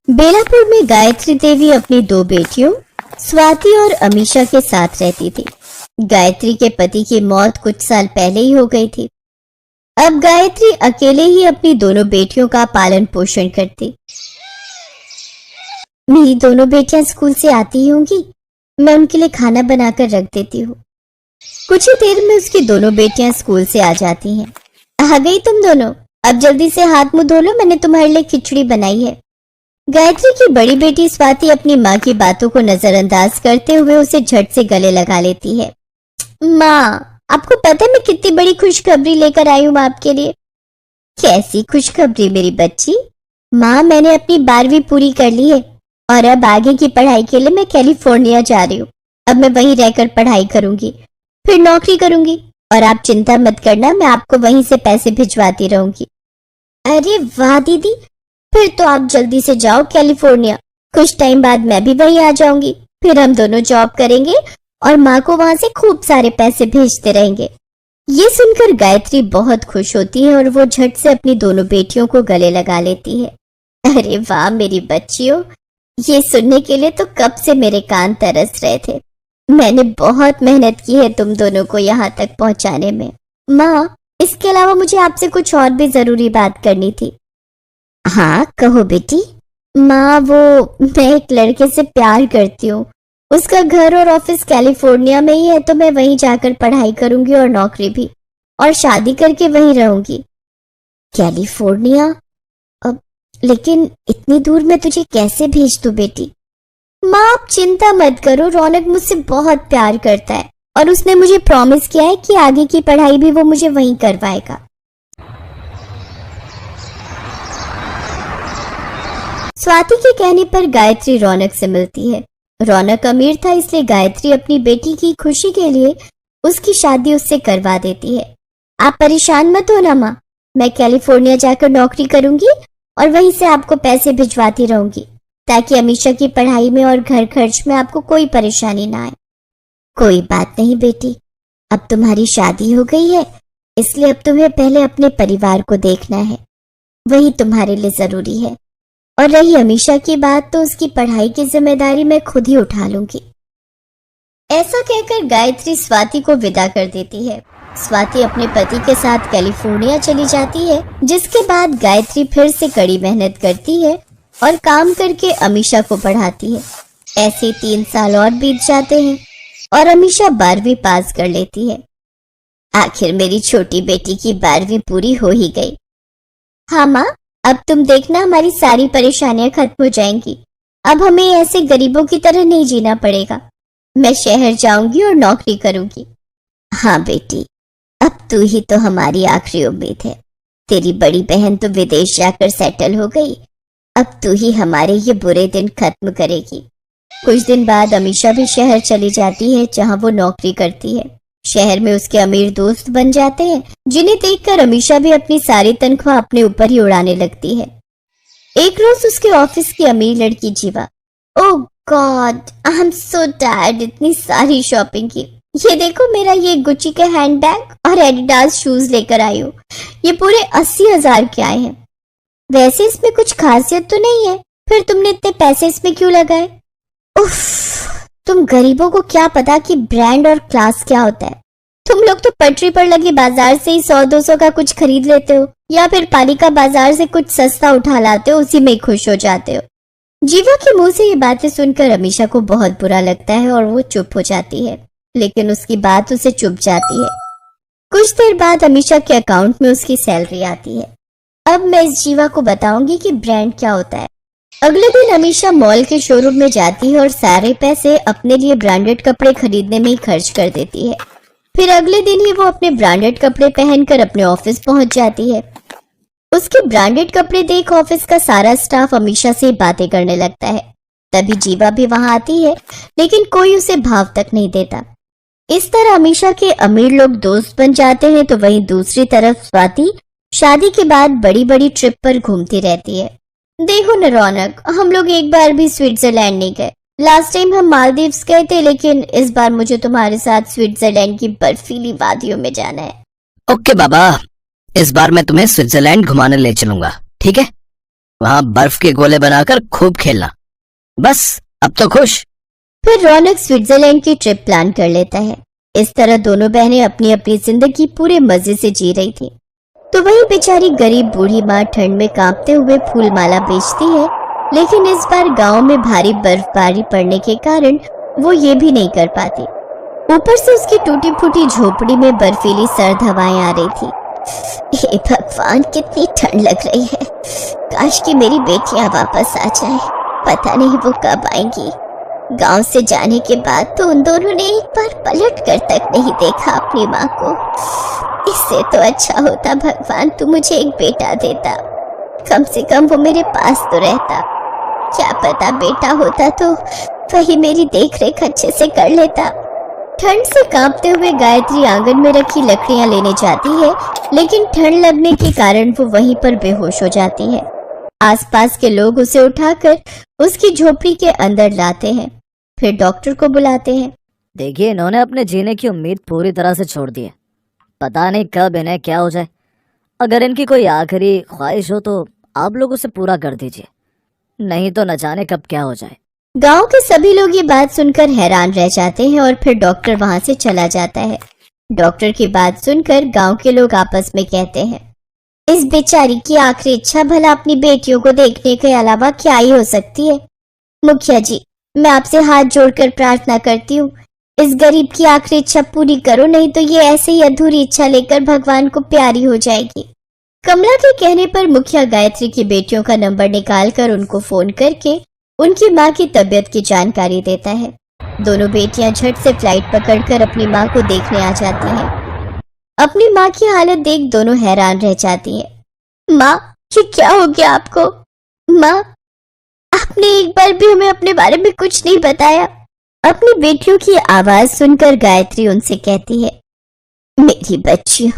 बेलापुर में गायत्री देवी अपनी दो बेटियों स्वाति और अमीशा के साथ रहती थी। गायत्री के पति की मौत कुछ साल पहले ही हो गई थी। अब गायत्री अकेले ही अपनी दोनों बेटियों का पालन पोषण करती। मेरी दोनों बेटियां स्कूल से आती ही होंगी, मैं उनके लिए खाना बनाकर रख देती हूँ। कुछ ही देर में उसकी दोनों बेटियां स्कूल से आ जाती हैं। आ गई तुम दोनों, अब जल्दी से हाथ मुंह धो लो, मैंने तुम्हारे लिए खिचड़ी बनाई है। गायत्री की बड़ी बेटी स्वाति अपनी माँ की बातों को नजरअंदाज करते हुए उसे झट से गले लगा लेती है। माँ, आपको पता है मैं कितनी बड़ी खुशखबरी लेकर आई हूँ आपके लिए। कैसी खुशखबरी मेरी बच्ची? माँ, मैंने अपनी 12वीं पूरी कर ली है और अब आगे की पढ़ाई के लिए मैं कैलिफोर्निया जा रही हूँ। अब मैं वहीं रहकर पढ़ाई करूंगी, फिर नौकरी करूंगी और आप चिंता मत करना, मैं आपको वहीं से पैसे भिजवाती रहूंगी। अरे वाह दीदी, फिर तो आप जल्दी से जाओ कैलिफोर्निया। कुछ टाइम बाद मैं भी वहीं आ जाऊंगी, फिर हम दोनों जॉब करेंगे और माँ को वहां से खूब सारे पैसे भेजते रहेंगे। ये सुनकर गायत्री बहुत खुश होती है और वो झट से अपनी दोनों बेटियों को गले लगा लेती है। अरे वाह मेरी बच्चियों, ये सुनने के लिए तो कब से मेरे कान तरस रहे थे। मैंने बहुत मेहनत की है तुम दोनों को यहाँ तक पहुँचाने में। माँ, इसके अलावा मुझे आपसे कुछ और भी जरूरी बात करनी थी। हाँ कहो बेटी। माँ, मैं एक लड़के से प्यार करती हूँ। उसका घर और ऑफिस कैलिफोर्निया में ही है, तो मैं वहीं जाकर पढ़ाई करूंगी और नौकरी भी, और शादी करके वहीं रहूंगी। कैलिफोर्निया? अब लेकिन इतनी दूर मैं तुझे कैसे भेज दूं बेटी? माँ, आप चिंता मत करो, रौनक मुझसे बहुत प्यार करता है और उसने मुझे प्रॉमिस किया है कि आगे की पढ़ाई भी वो मुझे वहीं करवाएगा। स्वाति के कहने पर गायत्री रौनक से मिलती है। रौनक अमीर था, इसलिए गायत्री अपनी बेटी की खुशी के लिए उसकी शादी उससे करवा देती है। आप परेशान मत हो ना माँ, मैं कैलिफोर्निया जाकर नौकरी करूंगी और वहीं से आपको पैसे भिजवाती रहूंगी, ताकि अमीशा की पढ़ाई में और घर खर्च में आपको कोई परेशानी ना आए। कोई बात नहीं बेटी, अब तुम्हारी शादी हो गई है, इसलिए अब तुम्हें पहले अपने परिवार को देखना है, वही तुम्हारे लिए जरूरी है। और रही अमीशा की बात, तो उसकी पढ़ाई की जिम्मेदारी मैं खुद ही उठा लूंगी। ऐसा कहकर गायत्री स्वाति को विदा कर देती है। स्वाति अपने पति के साथ कैलिफोर्निया चली जाती है, जिसके बाद गायत्री फिर से कड़ी मेहनत करती है और काम करके अमीशा को पढ़ाती है। ऐसे 3 साल और बीत जाते हैं और अमीशा 12वीं पास कर लेती है। आखिर मेरी छोटी बेटी की 12वीं पूरी हो ही गई। हाँ माँ, अब तुम देखना हमारी सारी परेशानियां खत्म हो जाएंगी। अब हमें ऐसे गरीबों की तरह नहीं जीना पड़ेगा। मैं शहर जाऊंगी और नौकरी करूंगी। हाँ बेटी, अब तू ही तो हमारी आखिरी उम्मीद है। तेरी बड़ी बहन तो विदेश जाकर सेटल हो गई, अब तू ही हमारे ये बुरे दिन खत्म करेगी। कुछ दिन बाद अमीशा भी शहर चली जाती है, जहाँ वो नौकरी करती है। शहर में उसके अमीर दोस्त बन जाते हैं, जिन्हें देखकर अमीशा भी अपनी सारी तनख्वाह अपने ऊपर ही उड़ाने लगती है। एक रोज उसके ऑफिस की अमीर लड़की Jeeva, oh God, I am so tired, इतनी सारी शॉपिंग की। ये देखो, मेरा ये गुच्ची के हैंडबैग और एडिडास शूज लेकर आई हूँ। ये पूरे 80,000 के आए हैं। वैसे इसमें कुछ खासियत तो नहीं है, फिर तुमने इतने पैसे इसमें क्यों लगाए? उफ, तुम गरीबों को क्या पता कि ब्रांड और क्लास क्या होता है। तुम लोग तो पटरी पर लगे बाजार से ही 100-200 का कुछ खरीद लेते हो, या फिर पालिका बाजार से कुछ सस्ता उठा लाते हो, उसी में खुश हो जाते हो। जीवा के मुंह से ये बातें सुनकर अमीशा को बहुत बुरा लगता है और वो चुप हो जाती है, लेकिन उसकी बात उसे चुप जाती है। कुछ देर बाद अमीशा के अकाउंट में उसकी सैलरी आती है। अब मैं इस जीवा को बताऊंगी कि ब्रांड क्या होता है। अगले दिन अमीशा मॉल के शोरूम में जाती है और सारे पैसे अपने लिए ब्रांडेड कपड़े खरीदने में ही खर्च कर देती है। फिर अगले दिन ही वो अपने ब्रांडेड कपड़े पहनकर अपने ऑफिस पहुंच जाती है। उसके ब्रांडेड कपड़े देख ऑफिस का सारा स्टाफ अमीशा से बातें करने लगता है। तभी जीवा भी वहां आती है, लेकिन कोई उसे भाव तक नहीं देता। इस तरह अमीशा के अमीर लोग दोस्त बन जाते हैं, तो वहीं दूसरी तरफ स्वाति शादी के बाद बड़ी बड़ी ट्रिप पर घूमती रहती है। देखो न रौनक, हम लोग एक बार भी स्विट्जरलैंड नहीं गए। लास्ट टाइम हम मालदीव्स गए थे, लेकिन इस बार मुझे तुम्हारे साथ स्विट्जरलैंड की बर्फीली वादियों में जाना है। ओके बाबा, इस बार मैं तुम्हें स्विट्जरलैंड घुमाने ले चलूंगा, ठीक है? वहाँ बर्फ के गोले बनाकर खूब खेलना। बस अब तो खुश। फिर रौनक स्विट्जरलैंड की ट्रिप प्लान कर लेता है। इस तरह दोनों बहनें अपनी अपनी जिंदगी पूरे मजे से जी रही थी। तो वही बेचारी गरीब बूढ़ी माँ ठंड में कांपते हुए फूल माला बेचती है, लेकिन इस बार गांव में भारी बर्फबारी पड़ने के कारण वो ये भी नहीं कर पाती। ऊपर से उसकी टूटी फूटी झोपड़ी में बर्फीली सर्द हवाएं आ रही थी। हे भगवान, कितनी ठंड लग रही है। काश कि मेरी बेटियां वापस आ जाएं। पता नहीं वो कब आएंगी। गांव से जाने के बाद तो उन दोनों ने एक बार पलट कर तक नहीं देखा अपनी माँ को। इससे तो अच्छा होता भगवान तू मुझे एक बेटा देता, कम से कम वो मेरे पास तो रहता। क्या पता बेटा होता तो वही मेरी देख रेख अच्छे से कर लेता। ठंड से कांपते हुए गायत्री आंगन में रखी लकड़ियां लेने जाती है, लेकिन ठंड लगने के कारण वो वहीं पर बेहोश हो जाती है। आसपास के लोग उसे उठाकर उसकी झोपड़ी के अंदर लाते हैं, फिर डॉक्टर को बुलाते हैं। देखिए, इन्होंने अपने जीने की उम्मीद पूरी तरह से छोड़ दी है। पता नहीं कब इन्हें क्या हो जाए। अगर इनकी कोई आखिरी ख्वाहिश हो तो आप लोग उसे पूरा कर दीजिए, नहीं तो न जाने कब क्या हो जाए। गांव के सभी लोग ये बात सुनकर हैरान रह जाते हैं और फिर डॉक्टर वहां से चला जाता है। डॉक्टर की बात सुनकर गांव के लोग आपस में कहते हैं, इस बेचारी की आखिरी इच्छा भला अपनी बेटियों को देखने के अलावा क्या ही हो सकती है। मुखिया जी, मैं आपसे हाथ जोड़कर प्रार्थना करती हूँ, इस गरीब की आखिरी इच्छा पूरी करो, नहीं तो ये ऐसे ही अधूरी इच्छा लेकर भगवान को प्यारी हो जाएगी। कमला के कहने पर मुखिया गायत्री की बेटियों का नंबर निकालकर उनको फोन करके उनकी माँ की तबीयत की जानकारी देता है। दोनों बेटियां झट से फ्लाइट पकड़कर अपनी माँ को देखने आ जाती हैं। अपनी माँ की हालत देख दोनों हैरान रह जाती हैं। माँ, ये क्या हो गया आपको? माँ, आपने एक बार भी हमें अपने बारे में कुछ नहीं बताया। अपनी बेटियों की आवाज सुनकर गायत्री उनसे कहती है, मेरी बच्चियों,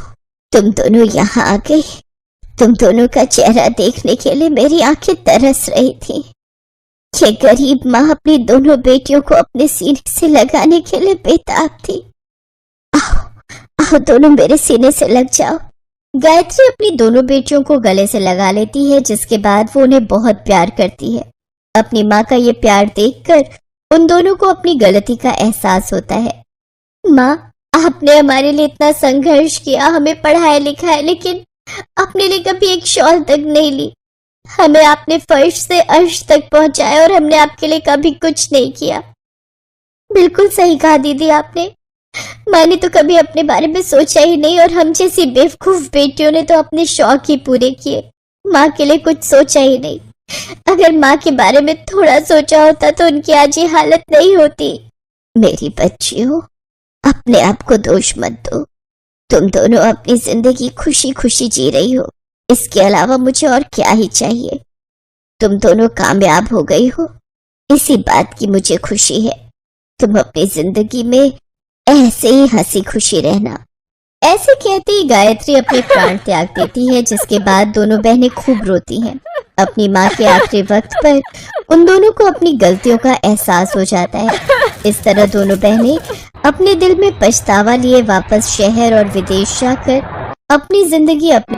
तुम दोनों यहाँ आ गई। तुम दोनों का चेहरा देखने के लिए मेरी आंखें तरस रही थी। ये गरीब माँ अपनी दोनों बेटियों को अपने सीने से लगाने के लिए बेताब थी। आओ, आओ दोनों मेरे सीने से लग जाओ। गायत्री अपनी दोनों बेटियों को गले से लगा लेती है, जिसके बाद वो उन्हें बहुत प्यार करती है। अपनी माँ का ये प्यार देखकर उन दोनों को अपनी गलती का एहसास होता है। माँ, आपने हमारे लिए इतना संघर्ष किया, हमें पढ़ाया लिखाया, लेकिन अपने लिए कभी एक शॉल तक नहीं ली। हमें आपने फर्श से अर्श तक पहुंचाया और हमने आपके लिए कभी कुछ नहीं किया। बिल्कुल सही कहा दीदी आपने। मैंने तो कभी अपने बारे में सोचा ही नहीं, और हम जैसी बेवकूफ बेटियों ने तो अपने शौक ही पूरे किए, माँ के लिए कुछ सोचा ही नहीं। अगर माँ के बारे में थोड़ा सोचा होता तो उनकी आज ये हालत नहीं होती। मेरी बच्चियों, अपने आप को दोष मत दो। तुम दोनों अपनी जिंदगी खुशी खुशी जी रही हो, इसके अलावा मुझे और क्या ही चाहिए। तुम दोनों कामयाब हो गई हो, इसी बात की मुझे खुशी है। तुम अपनी जिंदगी में ऐसे ही हंसी खुशी रहना। ऐसे कहते ही गायत्री अपने प्राण त्याग देती है, जिसके बाद दोनों बहनें खूब रोती हैं। अपनी माँ के आखिरी वक्त पर उन दोनों को अपनी गलतियों का एहसास हो जाता है। इस तरह दोनों बहनें अपने दिल में पछतावा लिए वापस शहर और विदेश जाकर अपनी जिंदगी अपनी